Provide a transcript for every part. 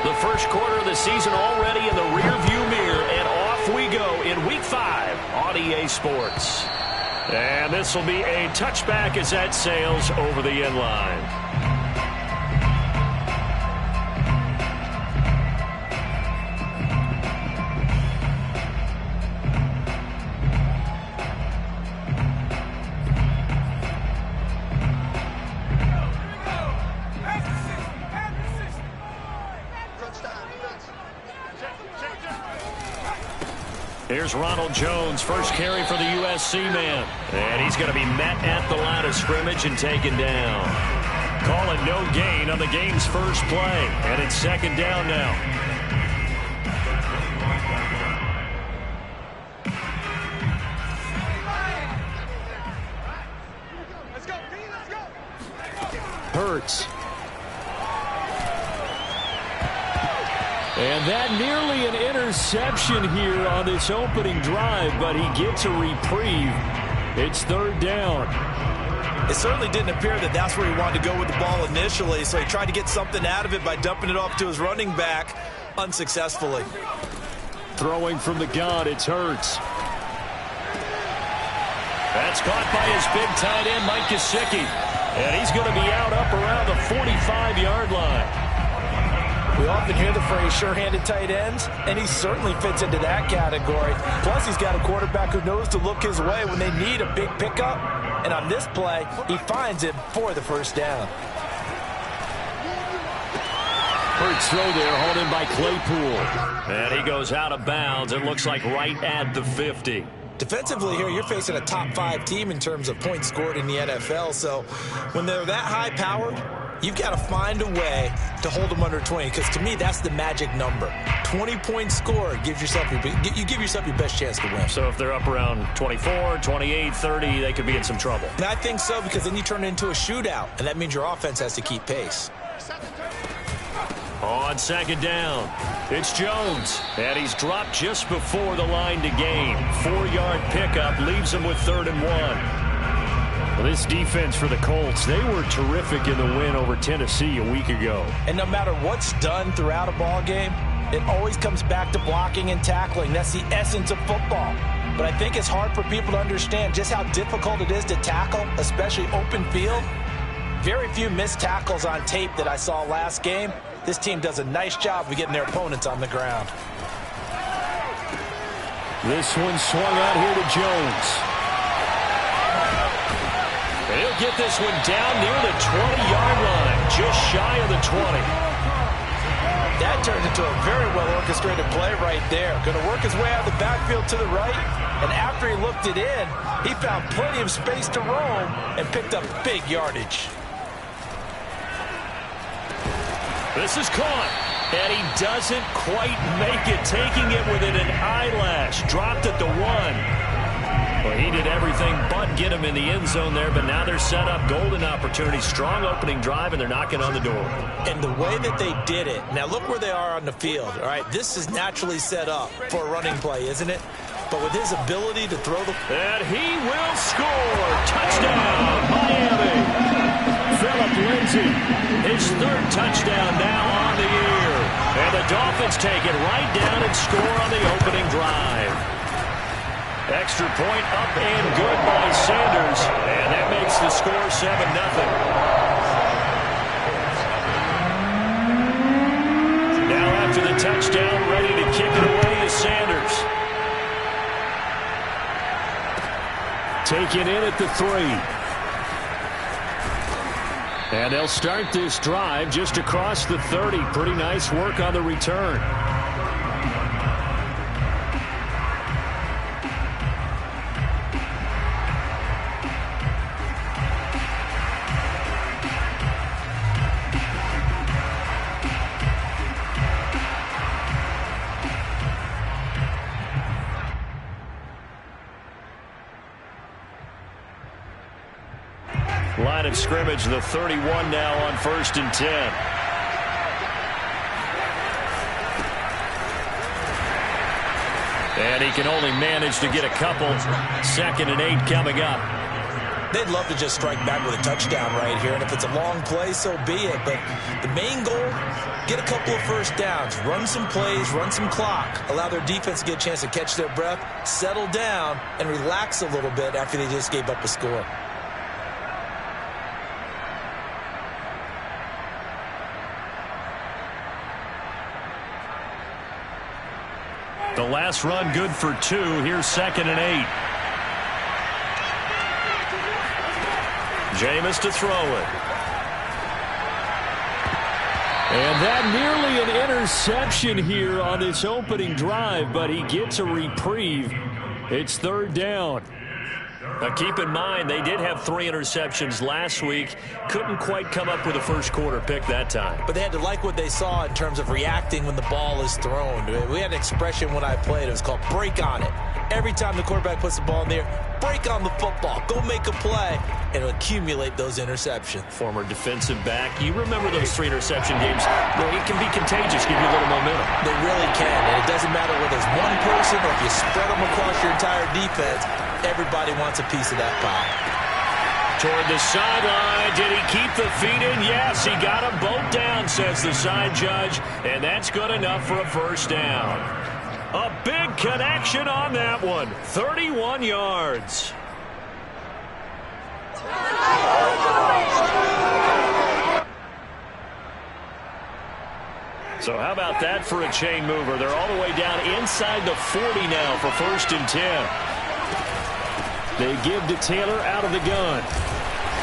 The first quarter of the season already in the rearview mirror, and off we go in Week 5 on EA Sports. And this will be a touchback as that sails over the end line. Here's Ronald Jones, first carry for the USC man. And he's going to be met at the line of scrimmage and taken down. Call it no gain on the game's first play. And it's second down now. Hurts. And that nearly an interception here on this opening drive, but he gets a reprieve. It's third down. It certainly didn't appear that that's where he wanted to go with the ball initially, so he tried to get something out of it by dumping it off to his running back unsuccessfully. Throwing from the gun, it's Hurts. That's caught by his big tight end, Mike Gesicki. And he's going to be out up around the 45-yard line. We often hear the phrase sure-handed tight ends, and he certainly fits into that category. Plus, he's got a quarterback who knows to look his way when they need a big pickup. And on this play, he finds it for the first down. Hurts throw there, hauled in by Claypool. And he goes out of bounds. It looks like right at the 50. Defensively here, you're facing a top-5 team in terms of points scored in the NFL. So when they're that high-powered, you've got to find a way to hold them under 20, because to me, that's the magic number. 20 points scored gives yourself you give yourself your best chance to win. So if they're up around 24, 28, 30, they could be in some trouble. And I think so, because then you turn it into a shootout, and that means your offense has to keep pace. On second down, it's Jones, and he's dropped just before the line to gain. 4-yard pickup leaves him with 3rd and 1. Well, this defense for the Colts, they were terrific in the win over Tennessee a week ago. And no matter what's done throughout a ball game, it always comes back to blocking and tackling. That's the essence of football. But I think it's hard for people to understand just how difficult it is to tackle, especially open field. Very few missed tackles on tape that I saw last game. This team does a nice job of getting their opponents on the ground. This one swung out here to Jones. And he'll get this one down near the 20-yard line, just shy of the 20. That turned into a very well-orchestrated play right there. Going to work his way out of the backfield to the right, and after he looked it in, he found plenty of space to roam and picked up big yardage. This is caught, and he doesn't quite make it, taking it within an eyelash. Dropped at the 1. Well, he did everything but get him in the end zone there, but now they're set up. Golden opportunity, strong opening drive, and they're knocking on the door. And the way that they did it, now look where they are on the field, all right? This is naturally set up for a running play, isn't it? But with his ability to throw the... And he will score! Touchdown, Miami! Phillip Lindsay, his 3rd touchdown now on the year. And the Dolphins take it right down and score on the opening drive. Extra point up and good by Sanders. And that makes the score 7-0. Now after the touchdown, ready to kick it away is Sanders. Taken in at the 3. And they'll start this drive just across the 30. Pretty nice work on the return. Line of scrimmage, the 31 now on 1st and 10. And he can only manage to get a couple. 2nd and 8 coming up. They'd love to just strike back with a touchdown right here, and if it's a long play, so be it. But the main goal, get a couple of first downs, run some plays, run some clock, allow their defense to get a chance to catch their breath, settle down, and relax a little bit after they just gave up a score. The last run good for 2. Here's 2nd and 8. Jameis to throw it. And that nearly an interception here on this opening drive, but he gets a reprieve. It's 3rd down. Now keep in mind, they did have 3 interceptions last week. Couldn't quite come up with a first quarter pick that time. But they had to like what they saw in terms of reacting when the ball is thrown. We had an expression when I played. It was called break on it. Every time the quarterback puts the ball in the air, break on the football. Go make a play and accumulate those interceptions. Former defensive back. You remember those 3 interception games. It can be contagious, give you a little momentum. They really can. And it doesn't matter whether it's one person or if you spread them across your entire defense. Everybody wants a piece of that pie. Toward the sideline. Did he keep the feet in? Yes, he got them both down, says the side judge. And that's good enough for a first down. A big connection on that one. 31 yards. So how about that for a chain mover? They're all the way down inside the 40 now for 1st and 10. They give to Taylor out of the gun.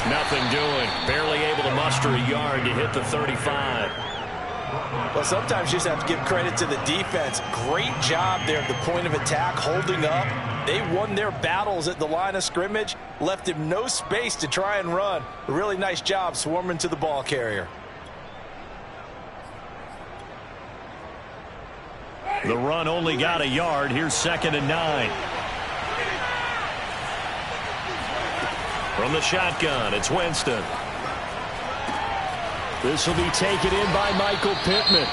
Nothing doing. Barely able to muster a yard to hit the 35. Well, sometimes you just have to give credit to the defense. Great job there at the point of attack, holding up. They won their battles at the line of scrimmage, left him no space to try and run. A really nice job swarming to the ball carrier. The run only got a yard. Here's 2nd and 9. From the shotgun, it's Winston. This will be taken in by Michael Pittman.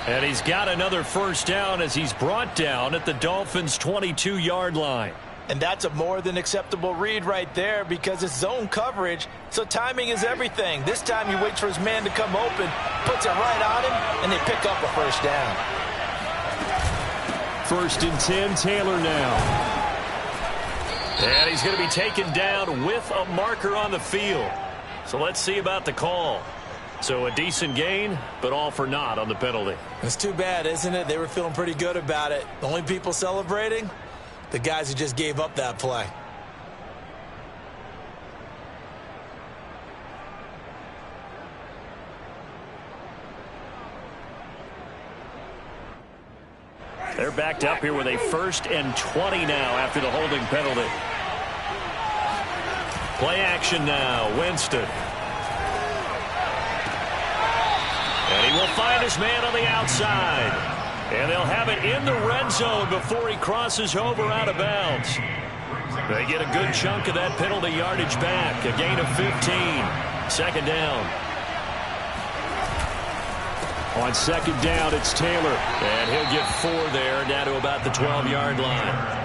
And he's got another first down as he's brought down at the Dolphins' 22-yard line. And that's a more than acceptable read right there because it's zone coverage, so timing is everything. This time he waits for his man to come open, puts it right on him, and they pick up a first down. 1st and 10, Taylor now. And he's going to be taken down with a marker on the field. So let's see about the call. So a decent gain, but all for naught on the penalty. It's too bad, isn't it? They were feeling pretty good about it. The only people celebrating, the guys who just gave up that play. They're backed up here with a 1st and 20 now after the holding penalty. Play action now, Winston. And he will find his man on the outside. And they'll have it in the red zone before he crosses over out of bounds. They get a good chunk of that penalty yardage back. A gain of 15. 2nd down. On 2nd down, it's Taylor. And he'll get 4 there, down to about the 12-yard line.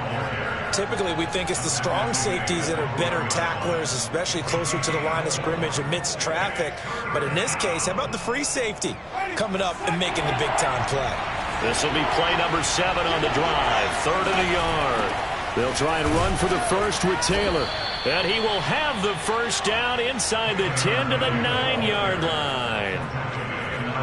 Typically, we think it's the strong safeties that are better tacklers, especially closer to the line of scrimmage amidst traffic. But in this case, how about the free safety coming up and making the big-time play? This will be play number 7 on the drive. 3rd and a yard. They'll try and run for the first with Taylor. And he will have the first down inside the 10 to the 9-yard line.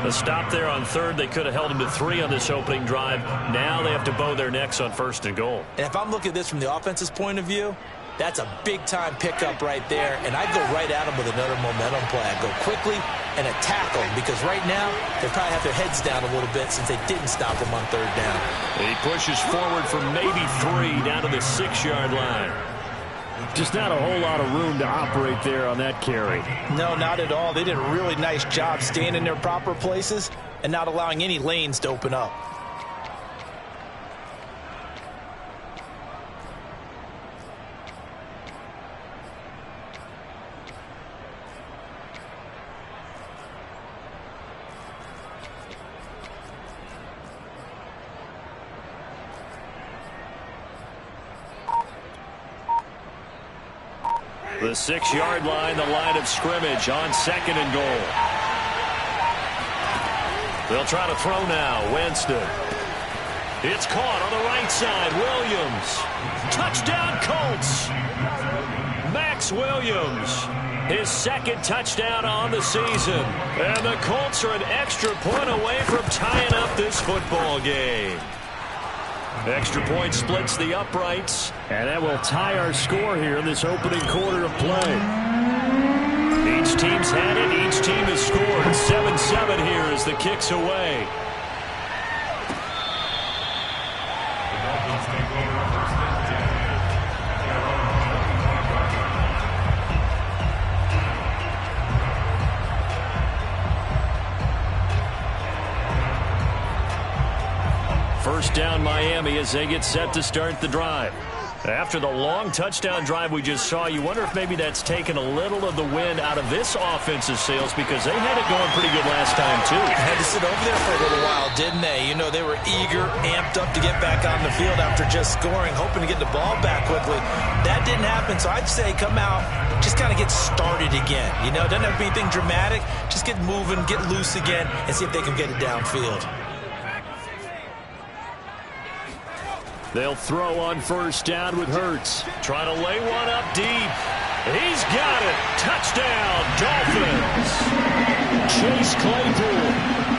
A stop there on 3rd. They could have held him to 3 on this opening drive. Now they have to bow their necks on 1st and goal. And if I'm looking at this from the offense's point of view, that's a big-time pickup right there. And I'd go right at him with another momentum play. I'd go quickly and attack them because right now they probably have their heads down a little bit since they didn't stop him on 3rd down. And he pushes forward for maybe 3 down to the 6-yard line. Just not a whole lot of room to operate there on that carry. No, not at all. They did a really nice job staying in their proper places and not allowing any lanes to open up. The 6-yard line, the line of scrimmage on 2nd and goal. They'll try to throw now. Winston. It's caught on the right side. Williams. Touchdown, Colts. Max Williams. His 2nd touchdown on the season. And the Colts are an extra point away from tying up this football game. Extra point splits the uprights. And that will tie our score here in this opening quarter of play. Each team's had it. Each team has scored. 7-7 here as the kick's away. First down Miami as they get set to start the drive. After the long touchdown drive we just saw, you wonder if maybe that's taken a little of the wind out of this offensive sails because they had it going pretty good last time, too. Had to sit over there for a little while, didn't they? You know, they were eager, amped up to get back on the field after just scoring, hoping to get the ball back quickly. That didn't happen, so I'd say come out, just kind of get started again. You know, doesn't have to be anything dramatic. Just get moving, get loose again, and see if they can get it downfield. They'll throw on first down with Hurts. Trying to lay one up deep. He's got it. Touchdown, Dolphins. Chase Claypool,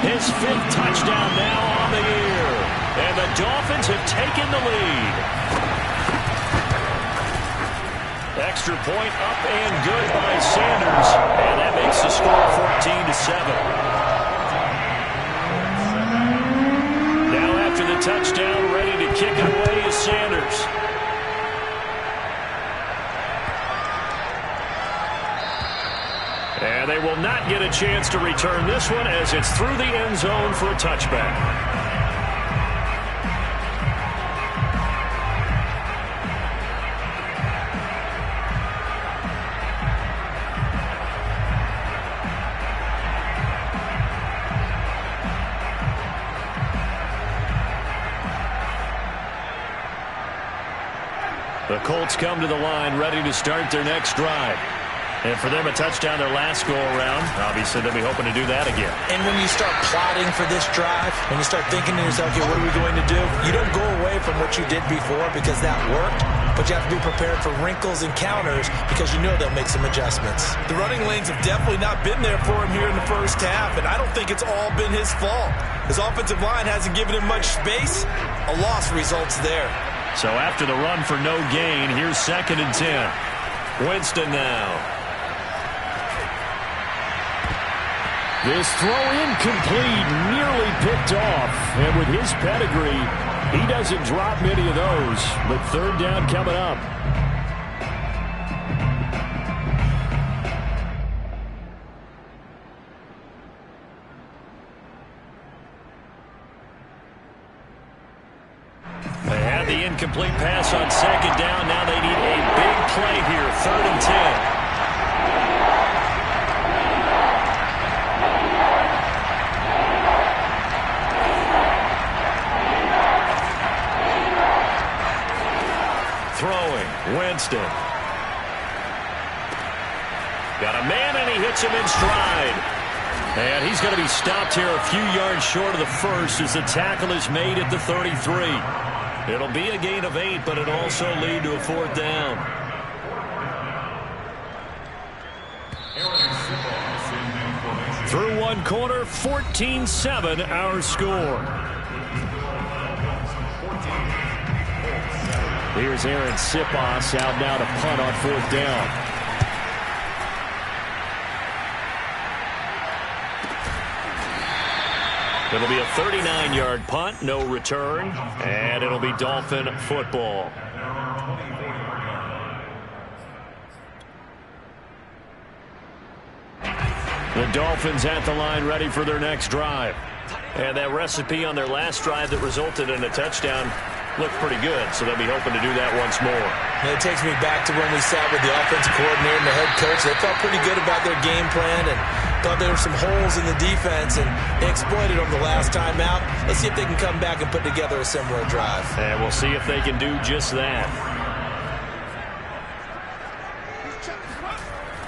his 5th touchdown now on the year. And the Dolphins have taken the lead. Extra point up and good by Sanders. And that makes the score 14-7. After the touchdown, ready to kick it away is Sanders. And they will not get a chance to return this one as it's through the end zone for a touchback. The Colts come to the line ready to start their next drive. And for them, a touchdown their last go-around. Obviously, they'll be hoping to do that again. And when you start plotting for this drive, when you start thinking to yourself, okay, what are we going to do? You don't go away from what you did before because that worked, but you have to be prepared for wrinkles and counters because you know they'll make some adjustments. The running lanes have definitely not been there for him here in the first half, and I don't think it's all been his fault. His offensive line hasn't given him much space. A loss results there. So after the run for no gain, here's 2nd and 10. Winston now. This throw incomplete, nearly picked off. And with his pedigree, he doesn't drop many of those. But 3rd down coming up. They had the incomplete pass on 2nd down. Now they need a big play here. 3rd and 10. Throwing, Winston. Got a man, and he hits him in stride. And he's going to be stopped here a few yards short of the first as the tackle is made at the 33. It'll be a gain of 8, but it'll also lead to a 4th down. Through one quarter, 14-7 our score. Here's Aaron Sipos out now to punt on 4th down. It'll be a 39-yard punt, no return, and it'll be Dolphin football. The Dolphins at the line ready for their next drive. And that recipe on their last drive that resulted in a touchdown looked pretty good, so they'll be hoping to do that once more. And it takes me back to when we sat with the offensive coordinator and the head coach. They felt pretty good about their game plan and thought there were some holes in the defense, and they exploited them the last time out. Let's see if they can come back and put together a similar drive. And we'll see if they can do just that.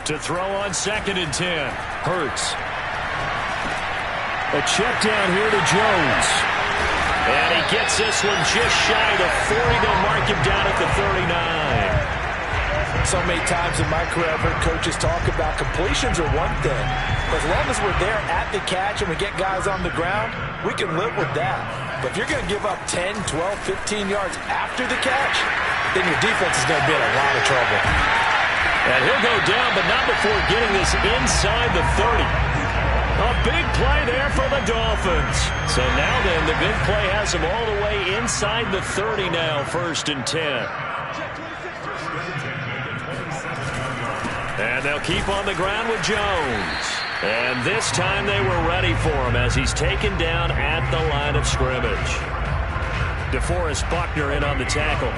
To throw on 2nd and 10. Hurts. A check down here to Jones. And he gets this one just shy of the 40. They'll mark him down at the 39. So many times in my career, I've heard coaches talk about completions are one thing. As long as we're there at the catch and we get guys on the ground, we can live with that. But if you're going to give up 10, 12, 15 yards after the catch, then your defense is going to be in a lot of trouble. And he'll go down, but not before getting this inside the 30. A big play there for the Dolphins. So now then, the big play has them all the way inside the 30 now, 1st and 10. And they'll keep on the ground with Jones. And this time they were ready for him as he's taken down at the line of scrimmage. DeForest Buckner in on the tackle.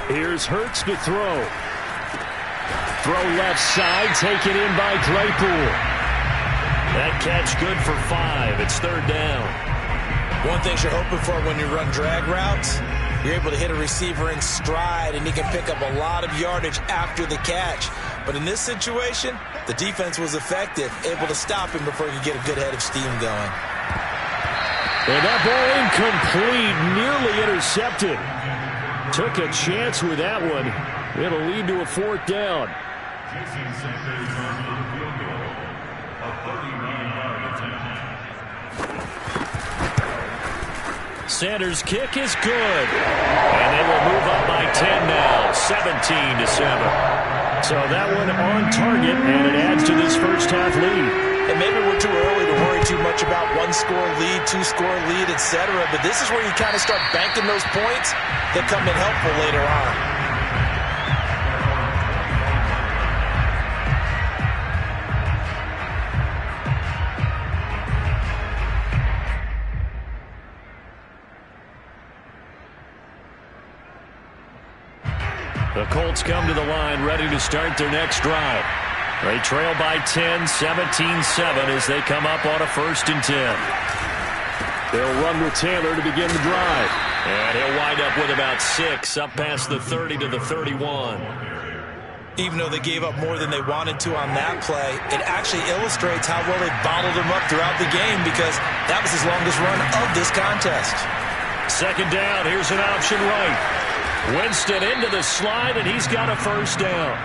Here's Hurts to throw. Throw left side, taken in by Claypool. That catch good for 5. It's 3rd down. One thing you're hoping for when you run drag routes, you're able to hit a receiver in stride, and he can pick up a lot of yardage after the catch. But in this situation, the defense was effective, able to stop him before he could get a good head of steam going. And that ball incomplete, nearly intercepted. Took a chance with that one. It'll lead to a 4th down. Sanders' kick is good. And they will move up by 10 now, 17-7. So that one on target, and it adds to this first half lead. And maybe we're too early to worry too much about 1-score lead, 2-score lead, etc. But this is where you kind of start banking those points that come in helpful later on. The Colts come to the line ready to start their next drive. They trail by 10, 17-7 as they come up on a 1st and 10. They'll run with Taylor to begin the drive. And he'll wind up with about 6 up past the 30 to the 31. Even though they gave up more than they wanted to on that play, it actually illustrates how well they bottled him up throughout the game because that was his longest run of this contest. 2nd down, here's an option right. Winston into the slide, and he's got a 1st down.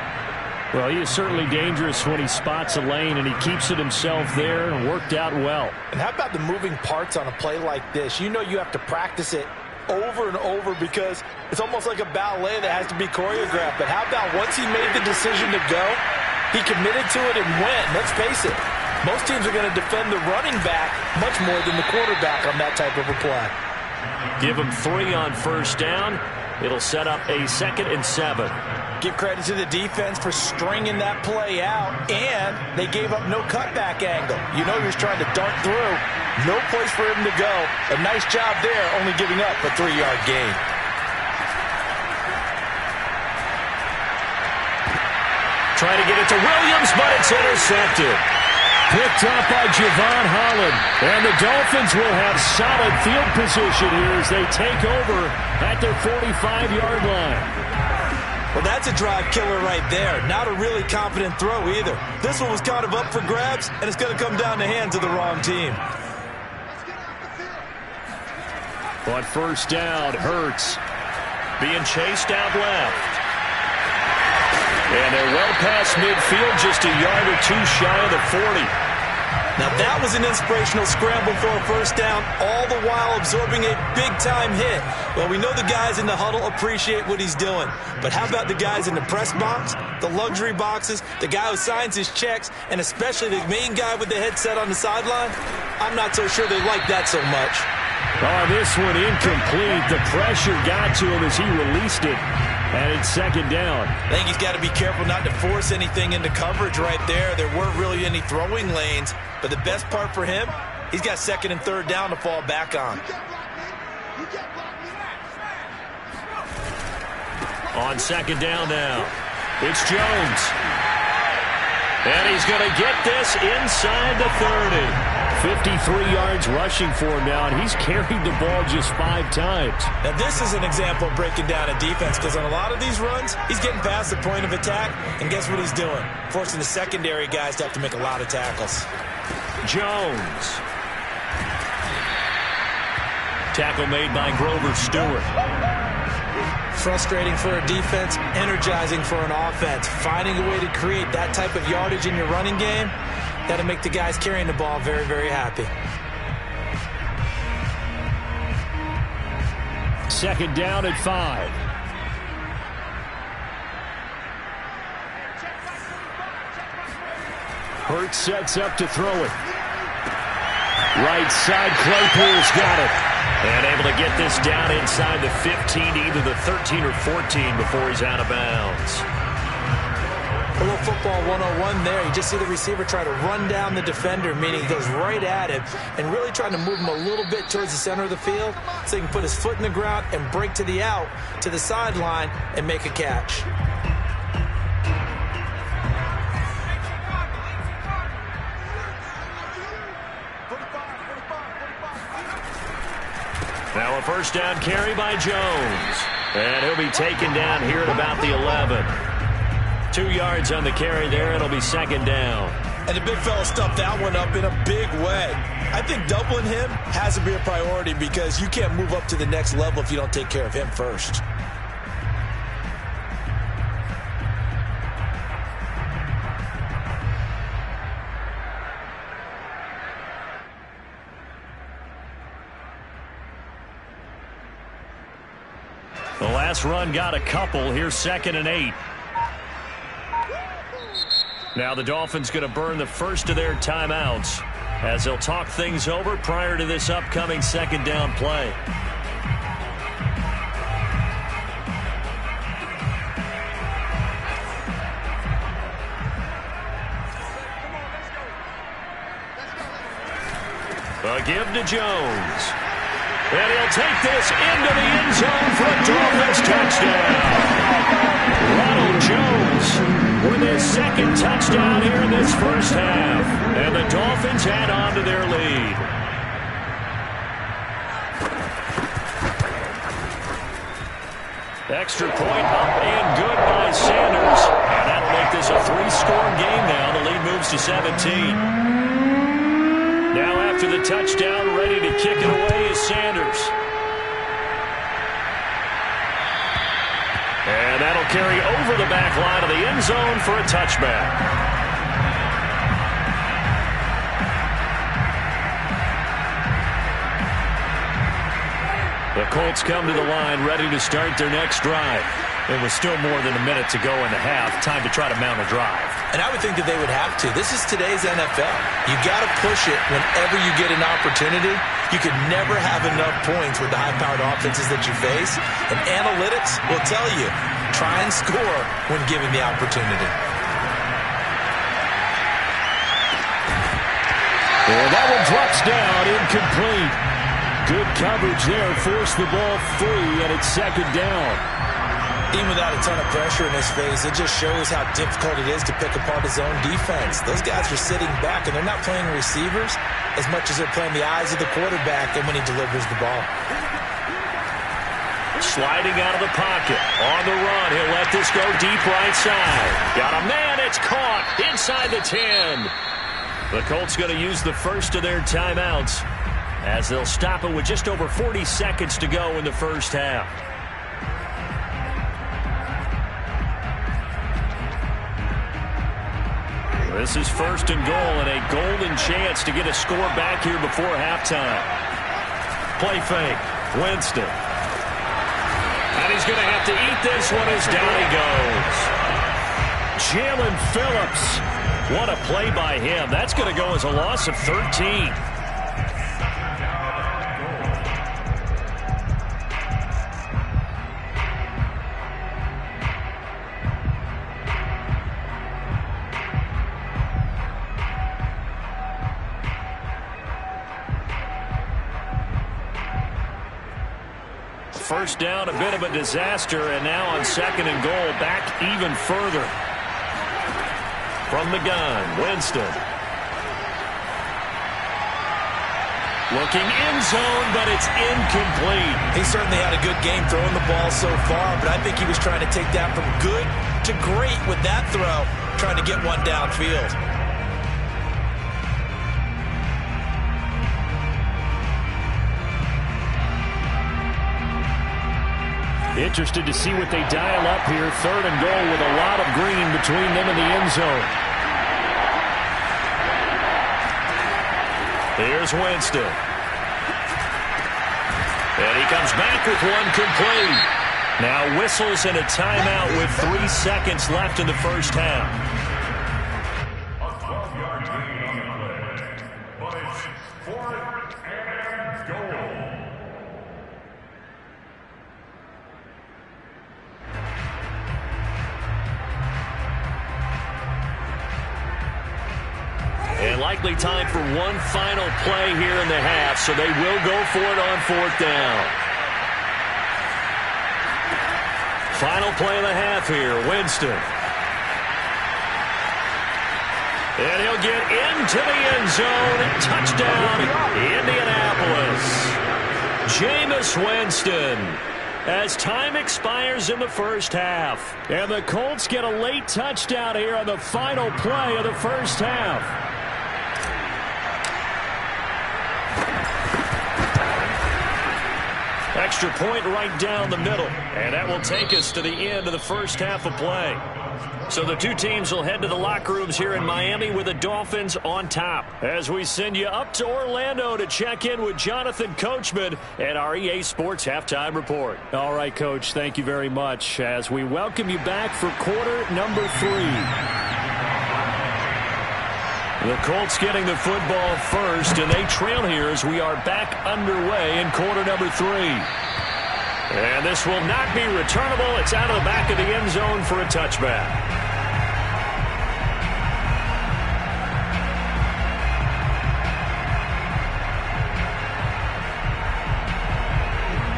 Well, he is certainly dangerous when he spots a lane, and he keeps it himself there and worked out well. And how about the moving parts on a play like this? You know you have to practice it over and over because it's almost like a ballet that has to be choreographed. But how about once he made the decision to go, he committed to it and went. Let's face it, most teams are going to defend the running back much more than the quarterback on that type of a play. Give him 3 on 1st down. It'll set up a 2nd and 7. Give credit to the defense for stringing that play out, and they gave up no cutback angle. You know he was trying to dart through. No place for him to go. A nice job there, only giving up a 3-yard gain. Trying to get it to Williams, but it's intercepted. Picked up by Javon Holland. And the Dolphins will have solid field position here as they take over at their 45-yard line. Well, that's a drive killer right there. Not a really confident throw either. This one was kind of up for grabs, and it's going to come down the hands of the wrong team. On 1st down, Hurts being chased out left. And they're well past midfield, just a yard or 2 shy of the 40. Now that was an inspirational scramble for a 1st down, all the while absorbing a big-time hit. Well, we know the guys in the huddle appreciate what he's doing. But how about the guys in the press box, the luxury boxes, the guy who signs his checks, and especially the main guy with the headset on the sideline? I'm not so sure they like that so much. Oh, this one incomplete. The pressure got to him as he released it. And it's 2nd down. I think he's got to be careful not to force anything into coverage right there. There weren't really any throwing lanes. But the best part for him, he's got 2nd and 3rd down to fall back on. On 2nd down now, it's Jones. And he's going to get this inside the 30. 53 yards rushing for him now, and he's carried the ball just 5 times. Now, this is an example of breaking down a defense, because on a lot of these runs, he's getting past the point of attack, and guess what he's doing? Forcing the secondary guys to have to make a lot of tackles. Jones. Tackle made by Grover Stewart. Frustrating for a defense, energizing for an offense. Finding a way to create that type of yardage in your running game, that'll make the guys carrying the ball very, very happy. Second down at 5. Hurts sets up to throw it. Right side, Claypool's got it. And able to get this down inside the 15 to either the 13 or 14 before he's out of bounds. A little football 101 there. You just see the receiver try to run down the defender, meaning he goes right at him and really trying to move him a little bit towards the center of the field so he can put his foot in the ground and break to the out, to the sideline, and make a catch. Now a first down carry by Jones. And he'll be taken down here at about the 11. 2 yards on the carry there. It'll be second down. And the big fella stuffed that one up in a big way. I think doubling him has to be a priority because you can't move up to the next level if you don't take care of him first. The last run got a couple. Here's 2nd and 8. Now the Dolphins going to burn the first of their timeouts as they'll talk things over prior to this upcoming second down play. A give to Jones. And he'll take this into the end zone for a Dolphins touchdown. Ronald Jones with his second touchdown here in this first half. And the Dolphins add on to their lead. Extra point up and good by Sanders. And that'll make this a 3-score game now. The lead moves to 17. Now after the touchdown, ready to kick it away is Sanders. And that'll carry over the back line of the end zone for a touchback. The Colts come to the line ready to start their next drive. There was still more than a minute to go in the half. Time to try to mount a drive. And I would think that they would have to. This is today's NFL. You got to push it whenever you get an opportunity. You could never have enough points with the high-powered offenses that you face. And analytics will tell you, try and score when given the opportunity. And that one drops down, incomplete. Good coverage there, forced the ball free, and it's second down. Even without a ton of pressure in his face, it just shows how difficult it is to pick apart his own defense. Those guys are sitting back, and they're not playing receivers as much as they're playing the eyes of the quarterback and when he delivers the ball. Sliding out of the pocket. On the run, he'll let this go deep right side. Got a man, it's caught inside the 10. The Colts going to use the first of their timeouts as they'll stop it with just over 40 seconds to go in the first half. This is 1st and goal and a golden chance to get a score back here before halftime. Play fake. Winston. And he's going to have to eat this one as down he goes. Jalen Phillips. What a play by him. That's going to go as a loss of 13. First down, a bit of a disaster, and now on 2nd and goal, back even further. From the gun, Winston. Looking end zone, but it's incomplete. He certainly had a good game throwing the ball so far, but I think he was trying to take that from good to great with that throw, trying to get one downfield. Interested to see what they dial up here. 3rd and goal with a lot of green between them and the end zone. Here's Winston. And he comes back with one complete. Now whistles and a timeout with 3 seconds left in the first half. A 12-yard gain on the play, but it's 4th and goal. And likely time for one final play here in the half, so they will go for it on 4th down. Final play of the half here, Winston. And he'll get into the end zone. Touchdown, Indianapolis. Jameis Winston. As time expires in the first half. And the Colts get a late touchdown here on the final play of the first half. Extra point right down the middle. And that will take us to the end of the first half of play. So the two teams will head to the locker rooms here in Miami with the Dolphins on top. As we send you up to Orlando to check in with Jonathan Coachman and our EA Sports Halftime Report. All right, Coach, thank you very much as we welcome you back for quarter number 3. The Colts getting the football first, and they trail here as we are back underway in quarter number 3. And this will not be returnable. It's out of the back of the end zone for a touchback.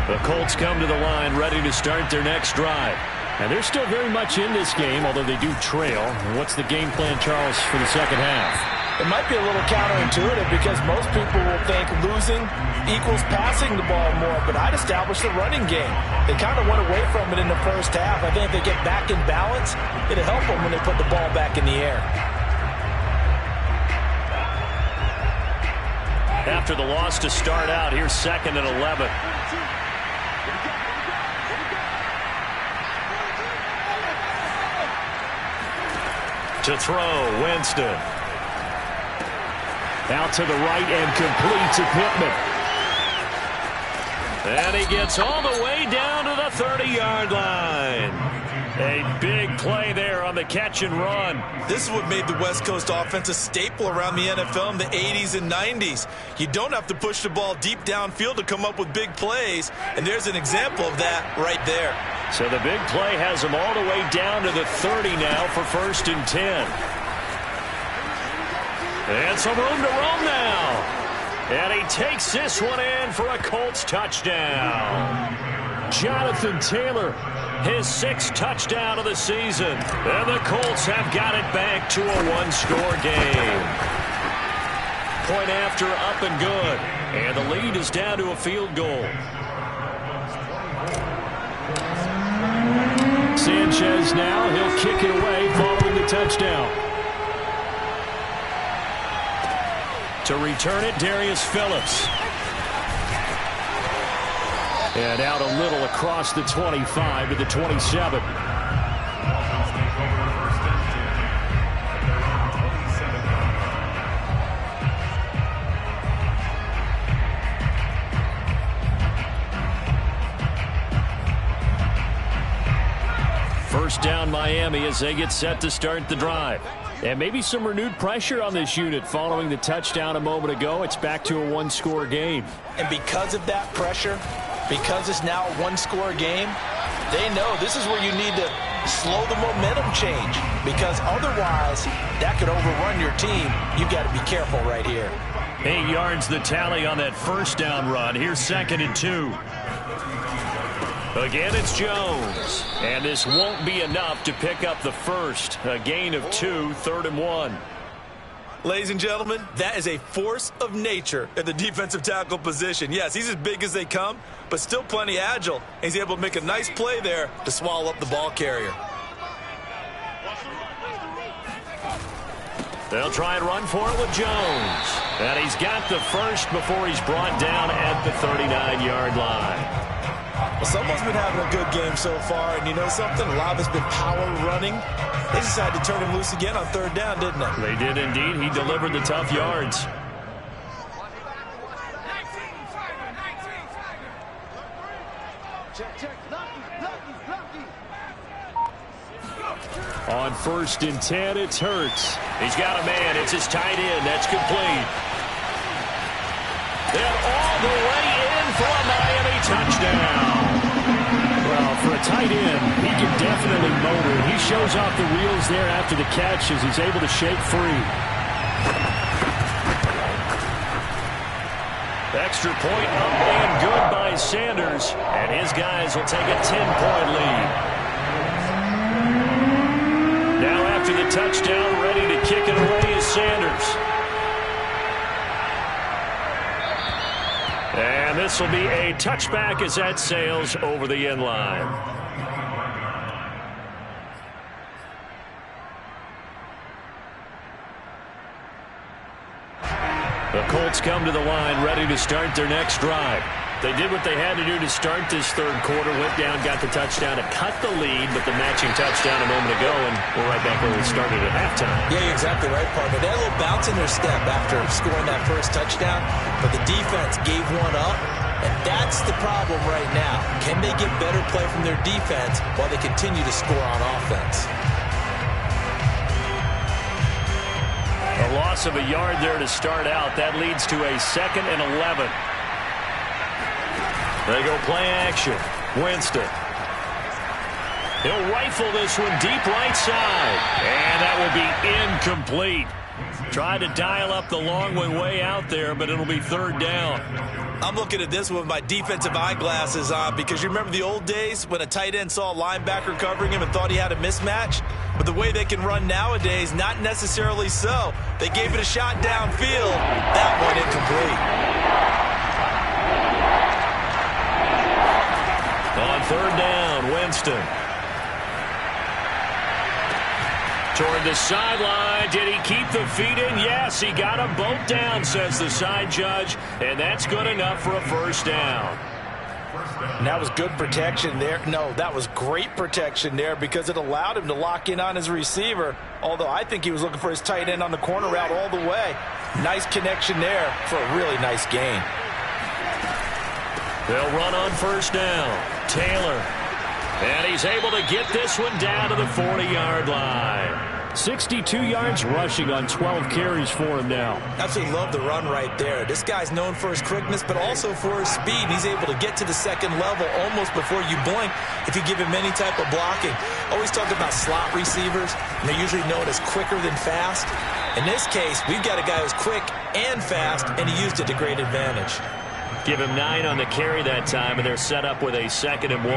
The Colts come to the line ready to start their next drive. And they're still very much in this game, although they do trail. What's the game plan, Charles, for the second half? It might be a little counterintuitive because most people will think losing equals passing the ball more, but I'd establish the running game. They kind of went away from it in the first half. I think if they get back in balance, it'll help them when they put the ball back in the air. After the loss to start out, here's 2nd and 11. To throw, Winston. Out to the right and complete to Pittman. And he gets all the way down to the 30-yard line. A big play there on the catch and run. This is what made the West Coast offense a staple around the NFL in the 80s and 90s. You don't have to push the ball deep downfield to come up with big plays, and there's an example of that right there. So the big play has him all the way down to the 30 now for 1st and 10. And some room to roam now. And he takes this one in for a Colts touchdown. Jonathan Taylor, his 6th touchdown of the season. And the Colts have got it back to a one-score game. Point after, up and good. And the lead is down to a field goal. Sanchez now, he'll kick it away following the touchdown. To return it, Darius Phillips. And out a little across the 25 to the 27. First down Miami as they get set to start the drive. And maybe some renewed pressure on this unit following the touchdown a moment ago. It's back to a one-score game. And because of that pressure, because it's now a one-score game, they know this is where you need to slow the momentum change. Because otherwise, that could overrun your team. You've got to be careful right here. 8 yards the tally on that first down run. Here's 2nd and 2. Again, it's Jones. And this won't be enough to pick up the first. A gain of 2, 3rd and 1. Ladies and gentlemen, that is a force of nature at the defensive tackle position. Yes, he's as big as they come, but still plenty agile. He's able to make a nice play there to swallow up the ball carrier. They'll try and run for it with Jones. And he's got the first before he's brought down at the 39-yard line. Well, someone's been having a good game so far, and you know something? A lot of it's been power running. They decided to turn him loose again on third down, didn't they? They did indeed. He delivered the tough yards. On 1st and 10, it's Hurts. He's got a man. It's his tight end. That's complete. And all the way in for a Miami touchdown. Well, for a tight end, he can definitely motor. He shows off the wheels there after the catch as he's able to shake free. Extra point up and good by Sanders. And his guys will take a 10-point lead. Now after the touchdown, ready to kick it away is Sanders. And this will be a touchback as that sails over the end line. The Colts come to the line ready to start their next drive. They did what they had to do to start this third quarter, went down, got the touchdown to cut the lead, but the matching touchdown a moment ago, and we're right back where we started at halftime. Yeah, you're exactly right, partner. They had a little bounce in their step after scoring that first touchdown, but the defense gave one up, and that's the problem right now. Can they get better play from their defense while they continue to score on offense? A loss of a yard there to start out. That leads to a 2nd and 11. They go play action. Winston. He'll rifle this one deep right side. And that will be incomplete. Tried to dial up the long way out there, but it'll be third down. I'm looking at this with my defensive eyeglasses on because you remember the old days when a tight end saw a linebacker covering him and thought he had a mismatch? But the way they can run nowadays, not necessarily so. They gave it a shot downfield. That one incomplete. On third down, Winston. Toward the sideline. Did he keep the feet in? Yes, he got them both down, says the side judge. And that's good enough for a first down. And that was good protection there. No, that was great protection there because it allowed him to lock in on his receiver. Although I think he was looking for his tight end on the corner route all the way. Nice connection there for a really nice gain. They'll run on first down. Taylor. And he's able to get this one down to the 40-yard line. 62 yards rushing on 12 carries for him now. Absolutely love the run right there. This guy's known for his quickness, but also for his speed. He's able to get to the second level almost before you blink if you give him any type of blocking. Always talk about slot receivers, and they're usually known as quicker than fast. In this case, we've got a guy who's quick and fast, and he used it to great advantage. Give him 9 on the carry that time, and they're set up with a 2nd and 1.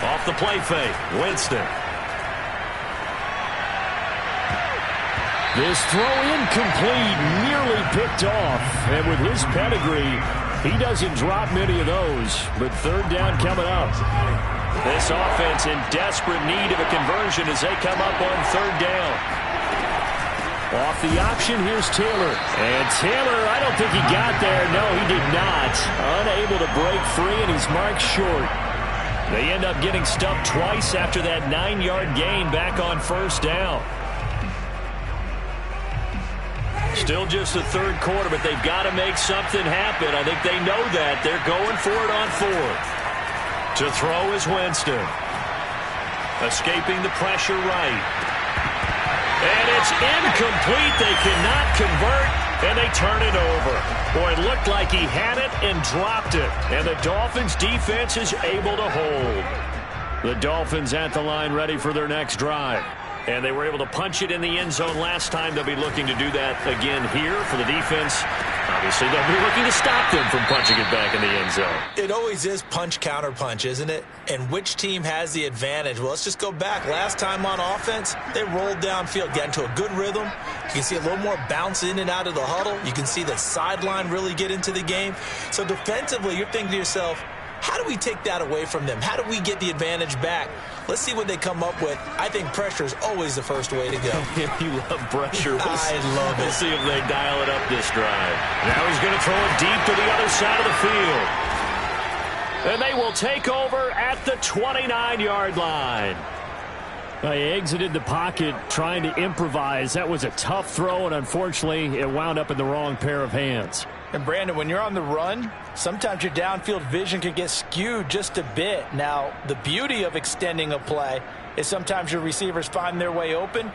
Off the play fake, Winston. This throw incomplete, nearly picked off. And with his pedigree, he doesn't drop many of those. But third down coming up. This offense in desperate need of a conversion as they come up on third down. Off the option, here's Taylor. And Taylor, I don't think he got there. No, he did not. Unable to break free, and he's marked short. They end up getting stuffed twice after that 9-yard gain back on first down. Still just the third quarter, but they've got to make something happen. I think they know that. They're going for it on fourth. To throw is Winston. Escaping the pressure right. And it's incomplete. They cannot convert, and they turn it over. Boy, it looked like he had it and dropped it. And the Dolphins' defense is able to hold. The Dolphins at the line ready for their next drive. And they were able to punch it in the end zone last time. They'll be looking to do that again here for the defense. Obviously, they'll be looking to stop them from punching it back in the end zone. It always is punch, counter punch, isn't it? And which team has the advantage? Well, let's just go back. Last time on offense, they rolled downfield, got into a good rhythm. You can see a little more bounce in and out of the huddle. You can see the sideline really get into the game. So defensively, you're thinking to yourself, how do we take that away from them? How do we get the advantage back? Let's see what they come up with. I think pressure is always the first way to go. You love pressure. I love it. We'll see if they dial it up this drive. Now he's going to throw it deep to the other side of the field. And they will take over at the 29-yard line. He exited the pocket trying to improvise. That was a tough throw, and unfortunately, it wound up in the wrong pair of hands. And, Brandon, when you're on the run, sometimes your downfield vision can get skewed just a bit. Now, the beauty of extending a play is sometimes your receivers find their way open,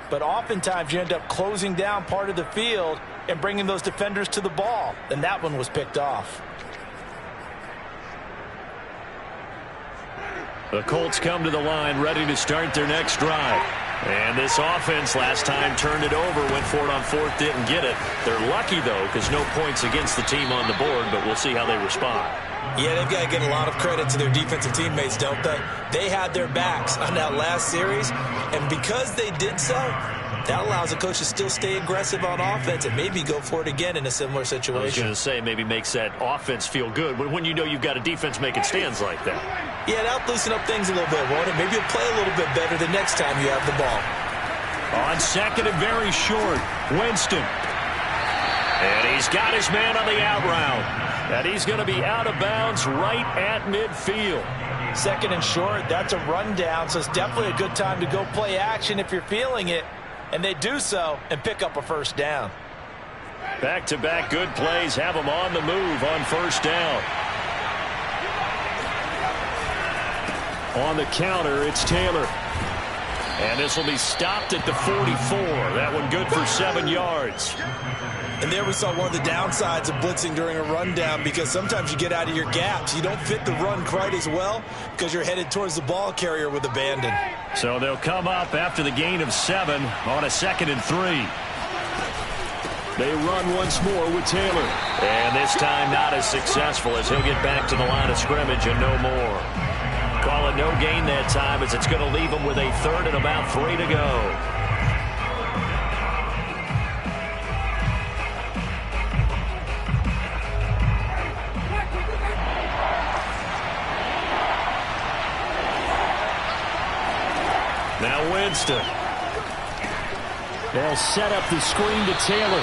but oftentimes you end up closing down part of the field and bringing those defenders to the ball. And that one was picked off. The Colts come to the line ready to start their next drive. And this offense last time turned it over, went for it on fourth, didn't get it. They're lucky, though, because no points against the team on the board, but we'll see how they respond. Yeah, they've got to get a lot of credit to their defensive teammates, don't they? They had their backs on that last series, and because they did so, that allows the coach to still stay aggressive on offense and maybe go for it again in a similar situation. I was going to say, maybe makes that offense feel good, but when you know you've got a defense making stands like that. Yeah, that'll loosen up things a little bit, won't it? Maybe you'll play a little bit better the next time you have the ball. On second and very short, Winston. And he's got his man on the out route. And he's going to be out of bounds right at midfield. Second and short, that's a rundown, so it's definitely a good time to go play action if you're feeling it. And they do so and pick up a first down. Back-to-back good plays have them on the move on first down. On the counter, it's Taylor. And this will be stopped at the 44. That one good for 7 yards. And there we saw one of the downsides of blitzing during a rundown, because sometimes you get out of your gaps. You don't fit the run quite as well because you're headed towards the ball carrier with abandon. So they'll come up after the gain of 7 on a 2nd and 3. They run once more with Taylor. And this time not as successful, as he'll get back to the line of scrimmage and no more. Call it no gain that time, as it's going to leave them with a 3rd and about 3 to go. Now Winston. They'll set up the screen to Taylor.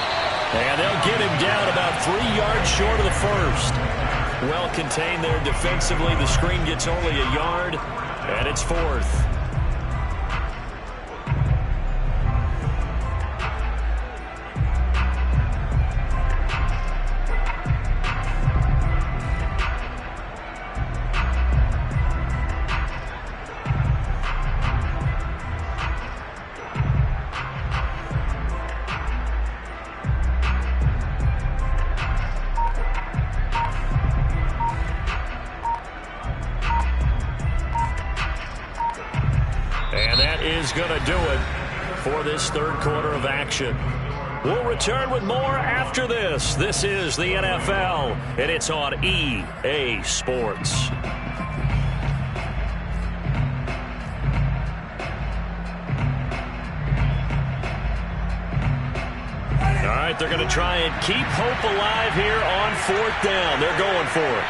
And they'll get him down about 3 yards short of the first. Well contained there defensively. The screen gets only a yard, and it's 4th. Going to do it for this 3rd quarter of action. We'll return with more after this. This is the NFL, and it's on EA Sports. All right, they're going to try and keep hope alive here on 4th down. They're going for it.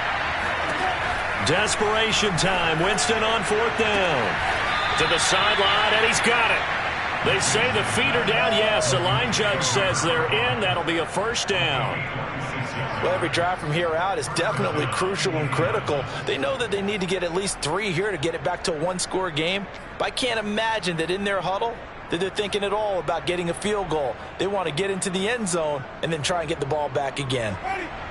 Desperation time. Winston on 4th down. To the sideline, and he's got it. They say the feet are down. Yes, the line judge says they're in. That'll be a first down. Well, every drive from here out is definitely crucial and critical. They know that they need to get at least 3 here to get it back to a 1-score game. But I can't imagine that in their huddle that they're thinking at all about getting a field goal. They want to get into the end zone and then try and get the ball back again.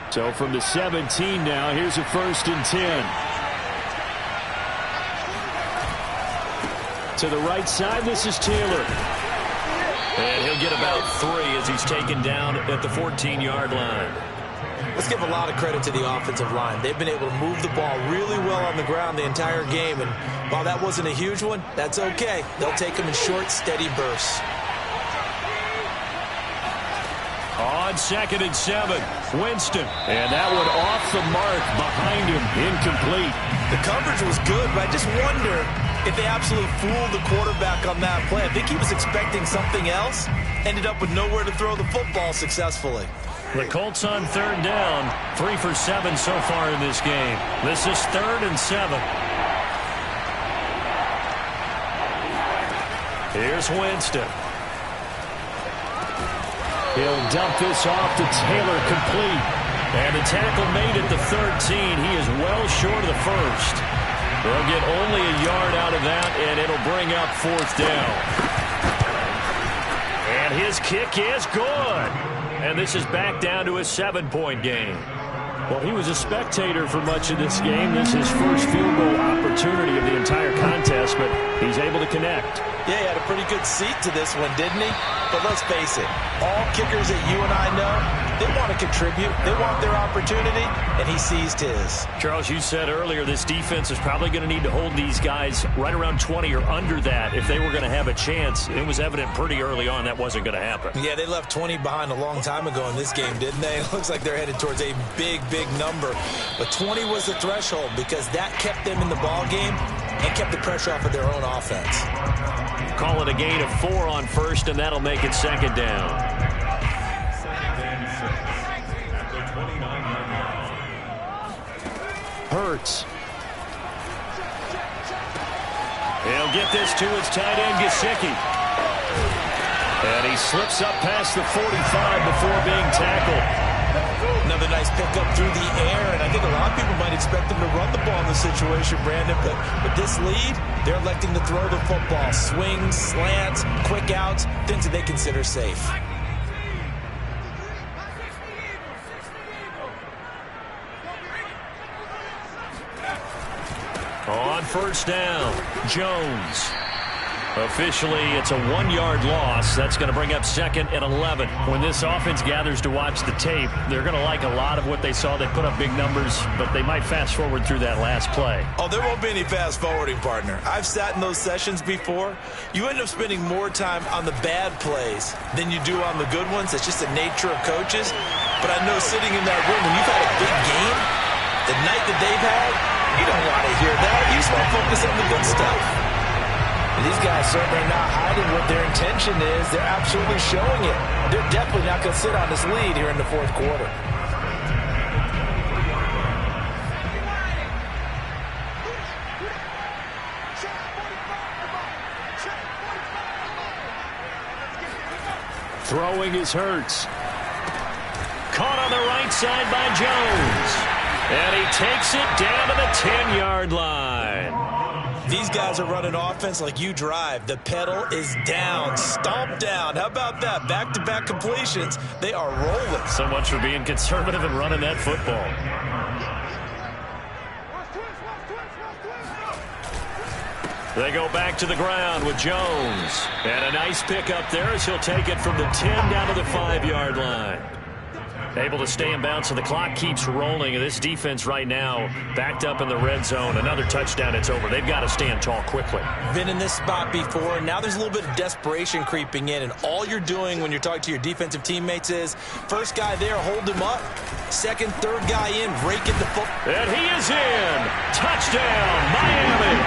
So from the 17 now, here's a 1st and 10. To the right side, this is Taylor. And he'll get about 3 as he's taken down at the 14-yard line. Let's give a lot of credit to the offensive line. They've been able to move the ball really well on the ground the entire game, and while that wasn't a huge one, that's okay. They'll take them in short, steady bursts. On 2nd and 7, Winston. And that one off the mark behind him, incomplete. The coverage was good, but I just wonder if they absolutely fooled the quarterback on that play. I think he was expecting something else, ended up with nowhere to throw the football successfully. The Colts on 3rd down, 3 for 7 so far in this game. This is 3rd and 7. Here's Winston. He'll dump this off to Taylor, complete. And the tackle made at the 13. He is well short of the first. They'll get only a yard out of that, and it'll bring up 4th down. And his kick is good. And this is back down to a 7-point game. Well, he was a spectator for much of this game. This is his first field goal opportunity of the entire contest, but he's able to connect. Yeah, he had a pretty good seat to this one, didn't he? But let's face it, all kickers that you and I know, they want to contribute. They want their opportunity, and he seized his. Charles, you said earlier this defense is probably going to need to hold these guys right around 20 or under that if they were going to have a chance. It was evident pretty early on that wasn't going to happen. Yeah, they left 20 behind a long time ago in this game, didn't they? It looks like they're headed towards a big number. But 20 was the threshold because that kept them in the ball game and kept the pressure off of their own offense. Call it a gain of 4 on 1st, and that'll make it 2nd down. Hurts. He'll get this to his tight end, Gesicki. And he slips up past the 45 before being tackled. Another nice pickup through the air, and I think a lot of people might expect them to run the ball in this situation, Brandon, but with this lead, they're electing to throw the football. Swings, slants, quick outs, things that they consider safe. On 1st down, Jones. Officially, it's a 1-yard loss. That's going to bring up 2nd and 11. When this offense gathers to watch the tape, they're going to like a lot of what they saw. They put up big numbers, but they might fast forward through that last play. Oh, there won't be any fast forwarding, partner. I've sat in those sessions before. You end up spending more time on the bad plays than you do on the good ones. It's just the nature of coaches. But I know sitting in that room, when you've had a big game, the night that they've had, you don't want to hear that. You just want to focus on the good stuff. These guys certainly are not hiding what their intention is. They're absolutely showing it. They're definitely not going to sit on this lead here in the 4th quarter. Throwing is Hurts. Caught on the right side by Jones. And he takes it down to the 10-yard line. These guys are running offense like you drive. The pedal is down, stomped down. How about that? Back-to-back completions. They are rolling. So much for being conservative and running that football. They go back to the ground with Jones. And a nice pickup there as he'll take it from the 10 down to the 5-yard line. Able to stay in bounds, so the clock keeps rolling. And this defense right now backed up in the red zone. Another touchdown, it's over. They've got to stand tall quickly. Been in this spot before, and now there's a little bit of desperation creeping in. And all you're doing when you're talking to your defensive teammates is, first guy there, hold him up. Second, third guy in, rake in the football. And he is in. Touchdown, Miami.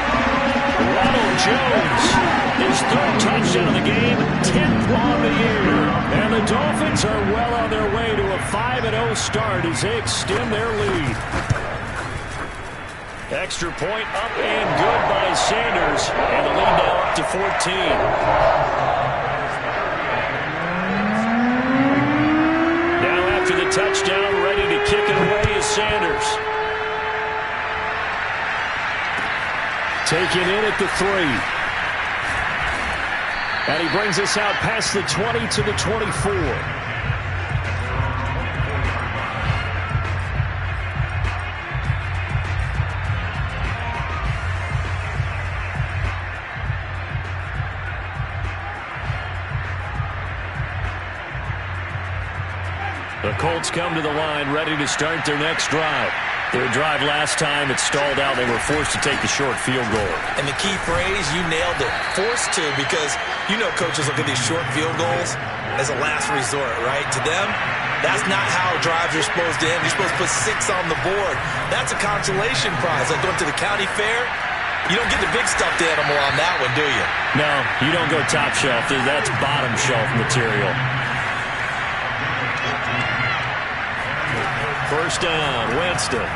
Ronald Jones, his 3rd touchdown of the game, 10th on the year. And the Dolphins are well on their way to a 5-0 start as they extend their lead. Extra point up and good by Sanders. And the lead now up to 14. Now after the touchdown, ready to kick it away is Sanders. Taken in at the 3. And he brings us out past the 20 to the 24. The The Colts come to the line ready to start their next drive. Their drive last time, it stalled out. They were forced to take the short field goal. And the key phrase, you nailed it. Forced to, because you know coaches look at these short field goals as a last resort, right? To them, that's not how drives are supposed to end. You're supposed to put 6 on the board. That's a consolation prize. Like going to the county fair, you don't get the big stuffed animal on that one, do you? No, you don't go top shelf. That's bottom shelf material. First down, Winston. And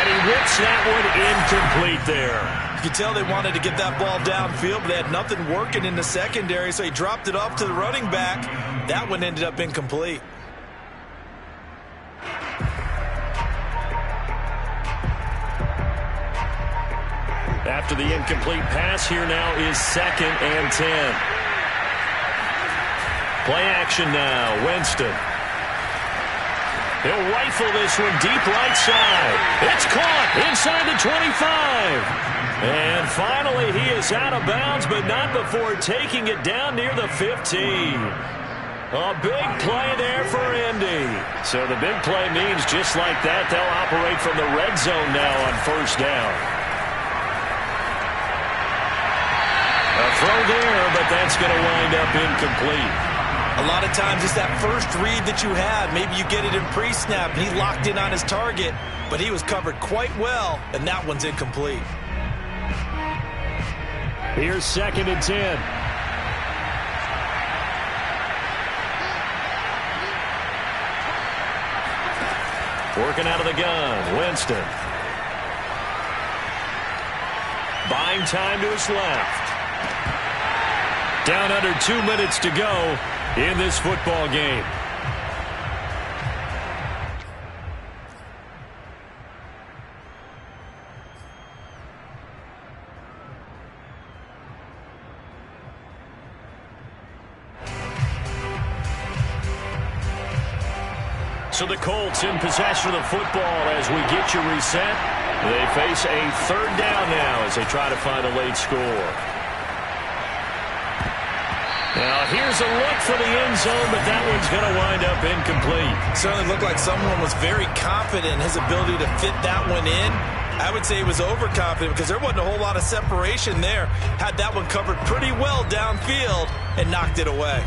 he rips that one incomplete there. You can tell they wanted to get that ball downfield, but they had nothing working in the secondary, so he dropped it off to the running back. That one ended up incomplete. After the incomplete pass, here now is 2nd and 10. Play action now, Winston. He'll rifle this one deep right side. It's caught inside the 25. And finally, he is out of bounds, but not before taking it down near the 15. A big play there for Indy. So the big play means just like that, they'll operate from the red zone now on first down. A throw there, but that's going to wind up incomplete. A lot of times it's that first read that you had. Maybe you get it in pre-snap. He locked in on his target, but he was covered quite well, and that one's incomplete. Here's 2nd and 10. Working out of the gun, Winston. Buying time to his left. Down under 2 minutes to go in this football game. So the Colts in possession of the football as we get you reset. They face a 3rd down now as they try to find a late score. Now here's a look for the end zone, but that one's going to wind up incomplete. Certainly looked like someone was very confident in his ability to fit that one in. I would say he was overconfident because there wasn't a whole lot of separation there. Had that one covered pretty well downfield and knocked it away.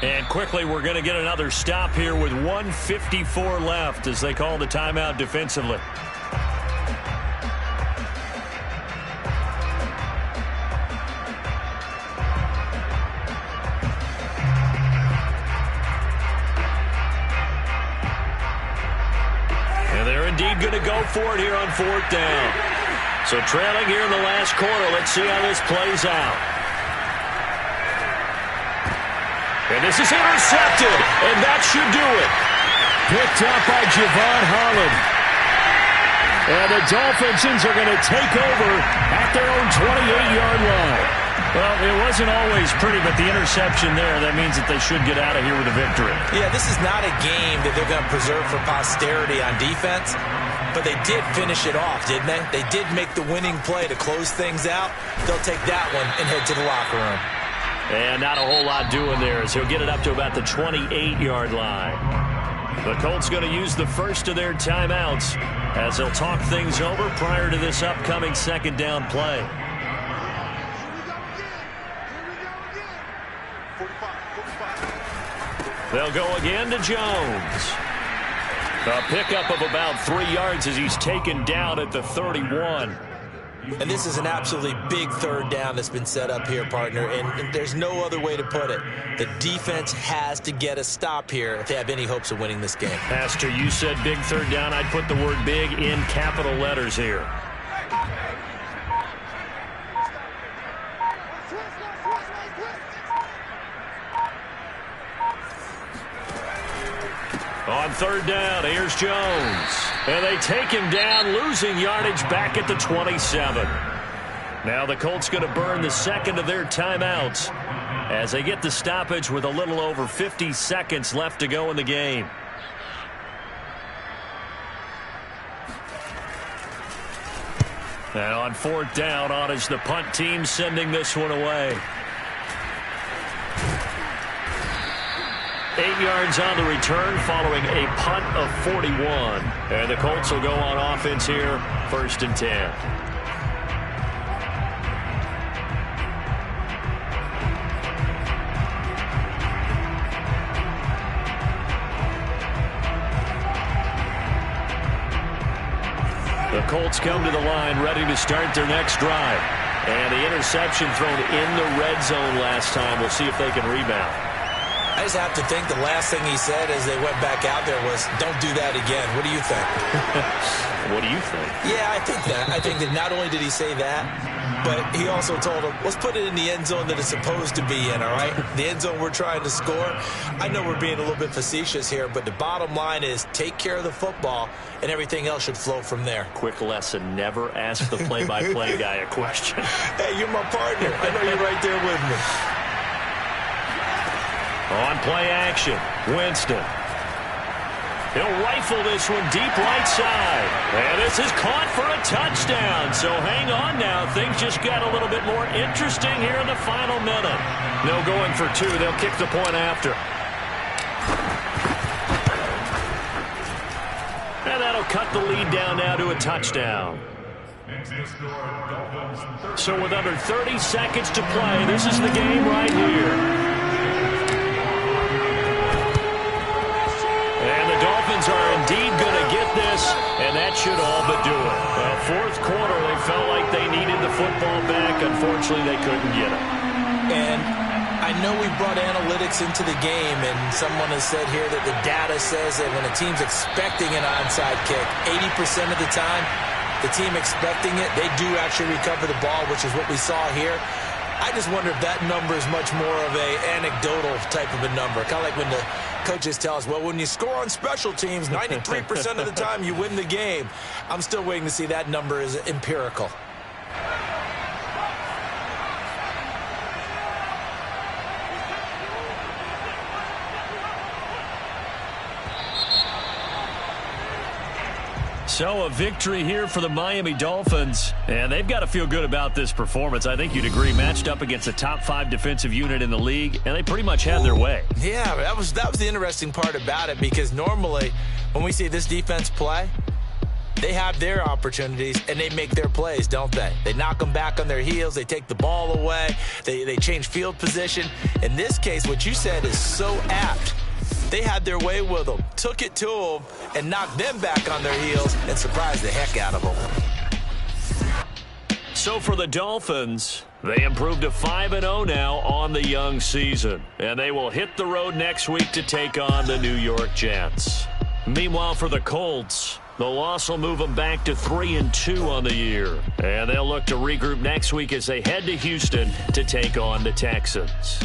And quickly, we're going to get another stop here with 1:54 left as they call the timeout defensively. And they're indeed going to go for it here on 4th down. So trailing here in the last quarter. Let's see how this plays out. And this is intercepted, and that should do it. Picked up by Javon Holland. And the Dolphins are going to take over at their own 28-yard line. Well, it wasn't always pretty, but the interception there, that means that they should get out of here with a victory. Yeah, this is not a game that they're going to preserve for posterity on defense, but they did finish it off, didn't they? They did make the winning play to close things out. They'll take that one and head to the locker room. And not a whole lot doing there as he'll get it up to about the 28-yard line. The Colts going to use the first of their timeouts as they'll talk things over prior to this upcoming 2nd down play. They'll go again to Jones. A pickup of about 3 yards as he's taken down at the 31. And this is an absolutely big 3rd down that's been set up here, partner, and there's no other way to put it. The defense has to get a stop here if they have any hopes of winning this game. Pastor, you said big 3rd down. I'd put the word big in capital letters here. On 3rd down, here's Jones. And they take him down, losing yardage back at the 27. Now the Colts going to burn the second of their timeouts as they get the stoppage with a little over 50 seconds left to go in the game. And on fourth down, on is the punt team sending this one away. 8 yards on the return following a punt of 41. And the Colts will go on offense here, 1st and 10. The Colts come to the line ready to start their next drive. And the interception thrown in the red zone last time. We'll see if they can rebound. I just have to think the last thing he said as they went back out there was, don't do that again. What do you think? What do you think? Yeah, I think that. I think that not only did he say that, but he also told him, let's put it in the end zone that it's supposed to be in, all right? The end zone we're trying to score. I know we're being a little bit facetious here, but the bottom line is take care of the football, and everything else should flow from there. Quick lesson, never ask the play-by-play guy a question. Hey, you're my partner. I know you're right there with me. On play action, Winston. He'll rifle this one deep right side. And this is caught for a touchdown. So hang on now. Things just got a little bit more interesting here in the final minute. No going for two. They'll kick the point after. And that'll cut the lead down now to a touchdown. So with under 30 seconds to play, this is the game right here. And the Dolphins are indeed going to get this, and that should all but do it. Fourth quarter, they felt like they needed the football back. Unfortunately, they couldn't get it. And I know we brought analytics into the game, and someone has said here that the data says that when a team's expecting an onside kick, 80% of the time, the team expecting it, they do actually recover the ball, which is what we saw here. I just wonder if that number is much more of a anecdotal type of a number. Kind of like when the coaches tell us, well, when you score on special teams, 93% of the time you win the game. I'm still waiting to see that number is empirical. So a victory here for the Miami Dolphins, and they've got to feel good about this performance. I think you'd agree, matched up against a top 5 defensive unit in the league, and they pretty much had their way. Yeah, that was the interesting part about it, because normally when we see this defense play, they have their opportunities and they make their plays, don't they? They knock them back on their heels, they take the ball away, they change field position. In this case, what you said is so apt. They had their way with them, took it to them, and knocked them back on their heels and surprised the heck out of them. So for the Dolphins, they improved to 5-0 now on the young season. And they will hit the road next week to take on the New York Jets. Meanwhile, for the Colts, the loss will move them back to 3-2 on the year. And they'll look to regroup next week as they head to Houston to take on the Texans.